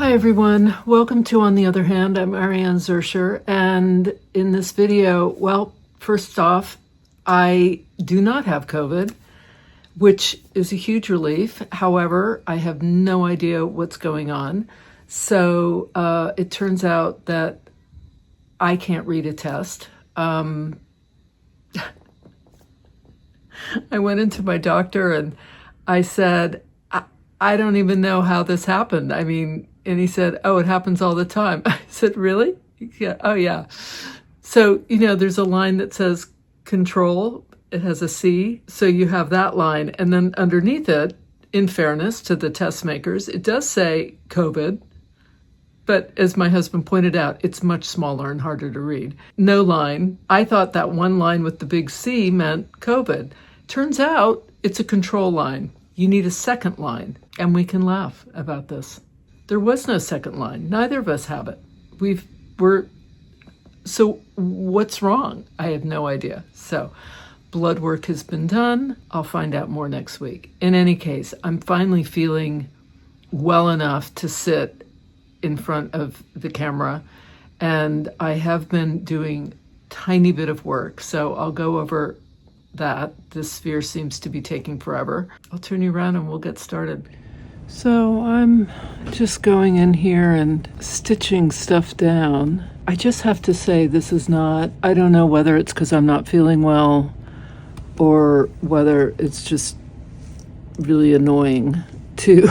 Hi everyone, welcome to On the Other Hand. I'm Ariane Zurcher, and in this video, well, first off, I do not have COVID, which is a huge relief. However, I have no idea what's going on. So it turns out that I can't read a test. I went into my doctor and I said, I don't even know how this happened. And he said, oh, it happens all the time. I said, really? Yeah. Oh, yeah. So, there's a line that says control. It has a C. So you have that line. And then underneath it, in fairness to the test makers, it does say COVID. But as my husband pointed out, it's much smaller and harder to read. No line. I thought that one line with the big C meant COVID. Turns out it's a control line. You need a second line, and we can laugh about this. There was no second line. Neither of us have it. So what's wrong? I have no idea. So blood work has been done. I'll find out more next week. In any case, I'm finally feeling well enough to sit in front of the camera, and I have been doing a tiny bit of work. So I'll go over that. This sphere seems to be taking forever. I'll turn you around and we'll get started. So I'm just going in here and stitching stuff down. I just have to say this is not, I don't know whether it's because I'm not feeling well or whether it's just really annoying to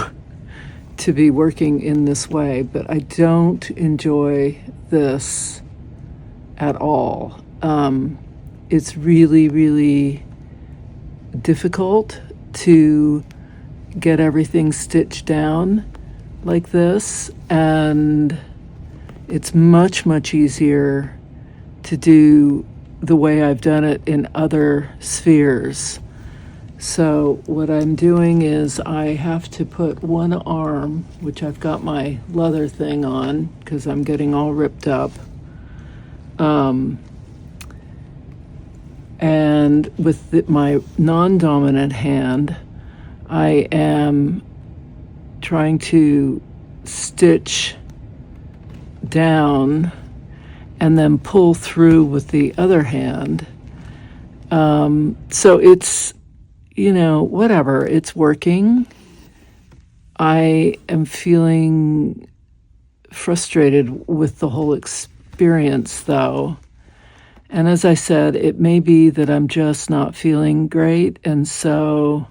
be working in this way, but I don't enjoy this at all. It's really, really difficult to get everything stitched down like this, and it's much, much easier to do the way I've done it in other spheres. So what I'm doing is I have to put one arm, which I've got my leather thing on because I'm getting all ripped up, and with my non-dominant hand, I am trying to stitch down and then pull through with the other hand. So it's, whatever, it's working. I am feeling frustrated with the whole experience, though. And as I said, it may be that I'm just not feeling great, and so,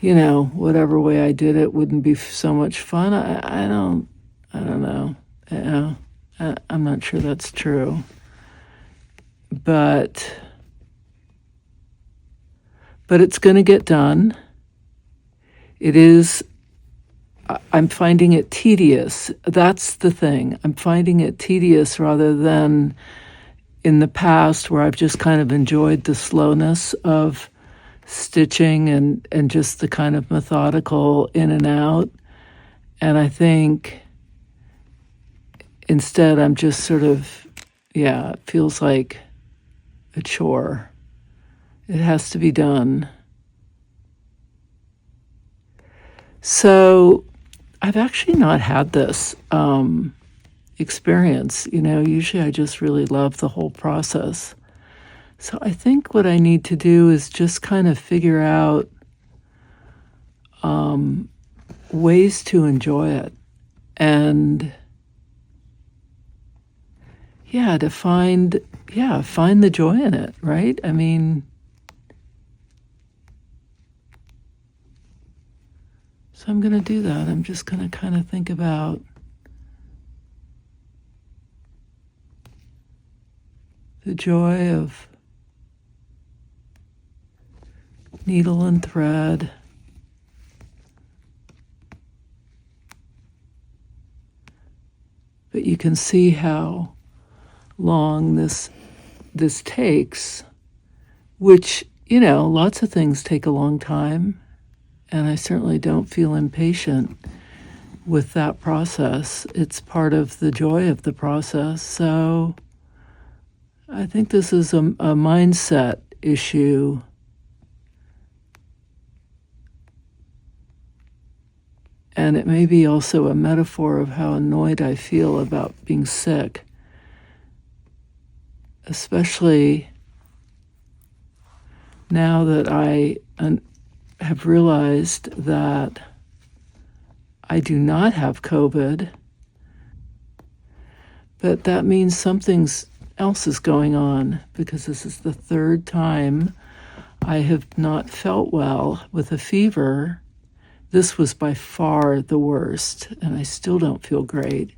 whatever way I did it wouldn't be so much fun. I don't know. I'm not sure that's true. But it's going to get done. It is, I'm finding it tedious. That's the thing. I'm finding it tedious rather than in the past where I've just kind of enjoyed the slowness of stitching and just the kind of methodical in and out. And I think instead I'm just sort of, it feels like a chore. It has to be done. So I've actually not had this experience. Usually I just really love the whole process. So I think what I need to do is just kind of figure out ways to enjoy it and to find the joy in it, right? So I'm going to do that. I'm just going to kind of think about the joy of needle and thread. But you can see how long this takes, which, lots of things take a long time. And I certainly don't feel impatient with that process. It's part of the joy of the process. So I think this is a mindset issue. And it may be also a metaphor of how annoyed I feel about being sick, especially now that I have realized that I do not have COVID, but that means something else is going on, because this is the third time I have not felt well with a fever. This was by far the worst, and I still don't feel great.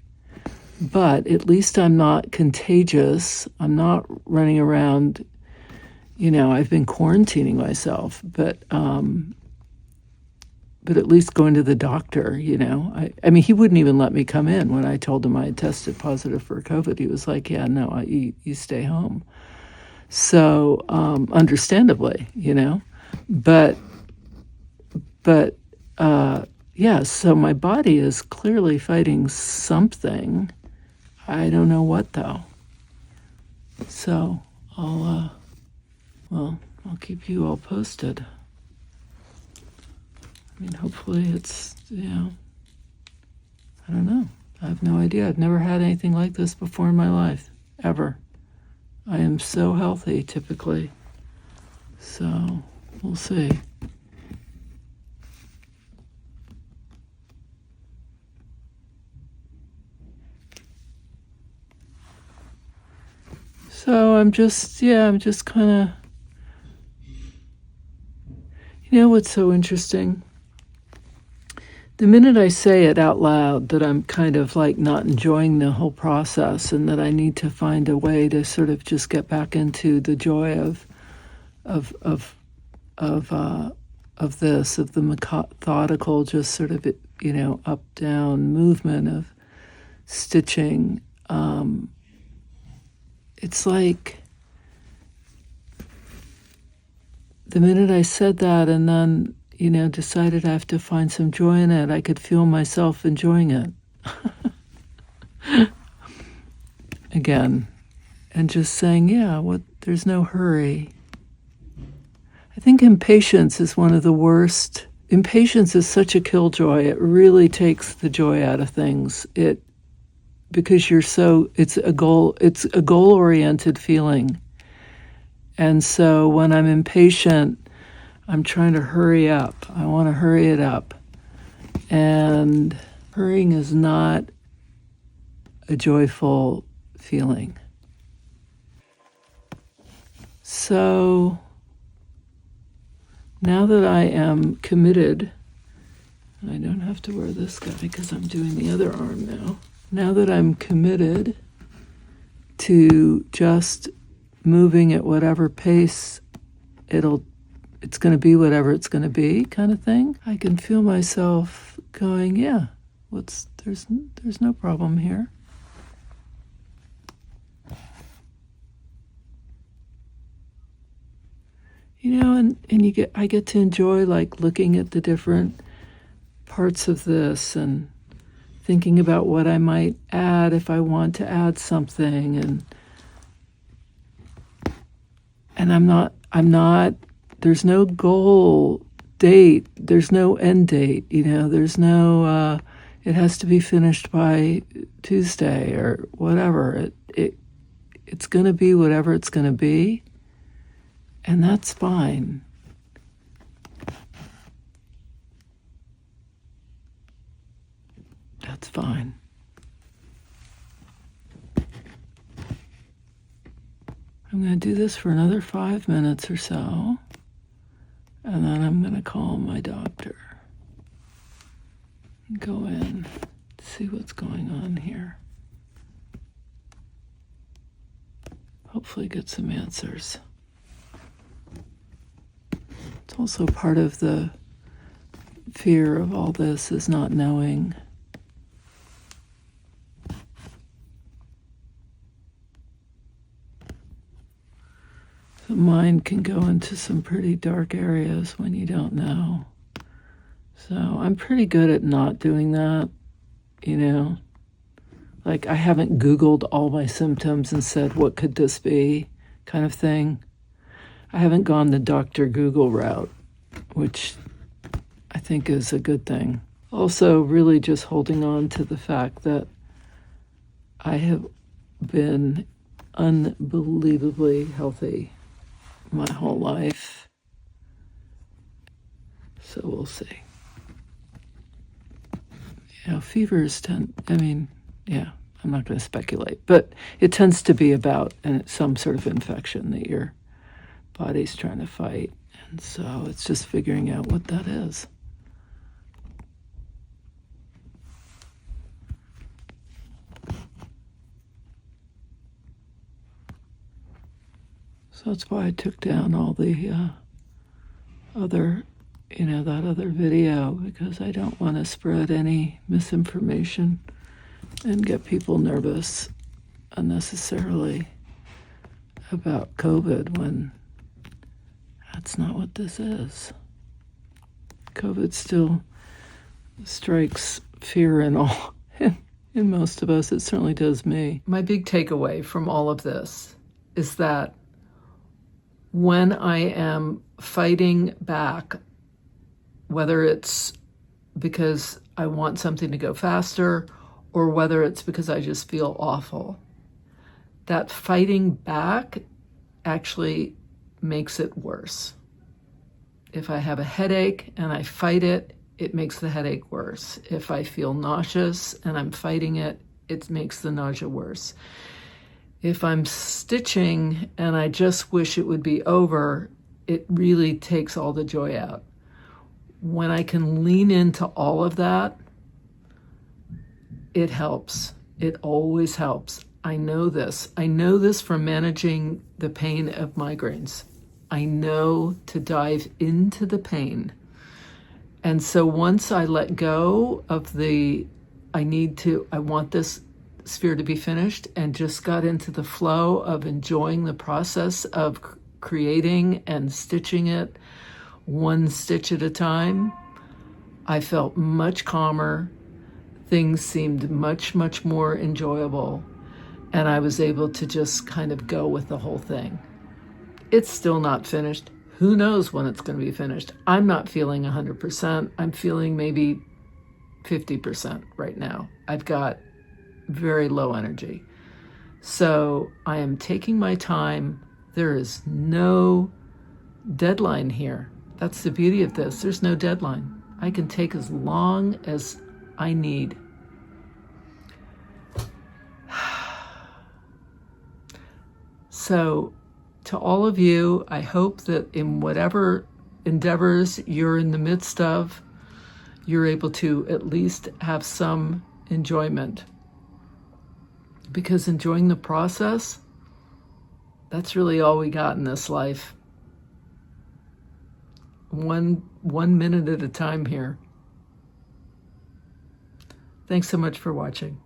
But at least I'm not contagious. I'm not running around, I've been quarantining myself, but at least going to the doctor, I mean, he wouldn't even let me come in when I told him I had tested positive for COVID. He was like, yeah, no, you stay home. So, understandably, but yeah, so my body is clearly fighting something. I don't know what, though. So I'll keep you all posted. I mean, hopefully it's, I don't know. I have no idea. I've never had anything like this before in my life, ever. I am so healthy, typically. So we'll see. So I'm just kind of, what's so interesting? The minute I say it out loud that I'm kind of like not enjoying the whole process, and that I need to find a way to sort of just get back into the joy of the methodical, just sort of, up down movement of stitching. It's like the minute I said that and then, decided I have to find some joy in it, I could feel myself enjoying it. Again. And just saying, there's no hurry. I think impatience is one of the worst. Impatience is such a killjoy. It really takes the joy out of things. Because it's a goal-oriented feeling. And so when I'm impatient, I'm trying to hurry up. I want to hurry it up. And hurrying is not a joyful feeling. So now that I am committed, I don't have to wear this guy because I'm doing the other arm now. Now that I'm committed to just moving at whatever pace it's going to be, whatever it's going to be, kind of thing, I can feel myself going, there's no problem here. And I get to enjoy like looking at the different parts of this and thinking about what I might add if I want to add something, and I'm not, there's no goal date, there's no end date, there's no, it has to be finished by Tuesday or whatever. It's going to be whatever it's going to be, and that's fine. That's fine. I'm going to do this for another 5 minutes or so, and then I'm going to call my doctor and go in, see what's going on here. Hopefully get some answers. It's also part of the fear of all this is not knowing. The mind can go into some pretty dark areas when you don't know. So I'm pretty good at not doing that, Like I haven't Googled all my symptoms and said, what could this be, kind of thing. I haven't gone the Dr. Google route, which I think is a good thing. Also, really just holding on to the fact that I have been unbelievably healthy my whole life. So we'll see. Fevers I'm not going to speculate, but it tends to be about some sort of infection that your body's trying to fight. And so it's just figuring out what that is. So that's why I took down all the that other video, because I don't want to spread any misinformation and get people nervous unnecessarily about COVID when that's not what this is. COVID still strikes fear in all, in most of us. It certainly does me. My big takeaway from all of this is that when I am fighting back, whether it's because I want something to go faster or whether it's because I just feel awful, that fighting back actually makes it worse. If I have a headache and I fight it, it makes the headache worse. If I feel nauseous and I'm fighting it, it makes the nausea worse. If I'm stitching and I just wish it would be over, it really takes all the joy out. When I can lean into all of that, it helps. It always helps. I know this. I know this from managing the pain of migraines. I know to dive into the pain. And so once I let go of I want this sphere to be finished, and just got into the flow of enjoying the process of creating and stitching it one stitch at a time, I felt much calmer. Things seemed much, much more enjoyable, and I was able to just kind of go with the whole thing. It's still not finished. Who knows when it's going to be finished? I'm not feeling 100%. I'm feeling maybe 50% right now. I've got very low energy. So I am taking my time. There is no deadline here. That's the beauty of this. There's no deadline. I can take as long as I need. So to all of you, I hope that in whatever endeavors you're in the midst of, you're able to at least have some enjoyment. Because enjoying the process, that's really all we got in this life. One minute at a time here. Thanks so much for watching.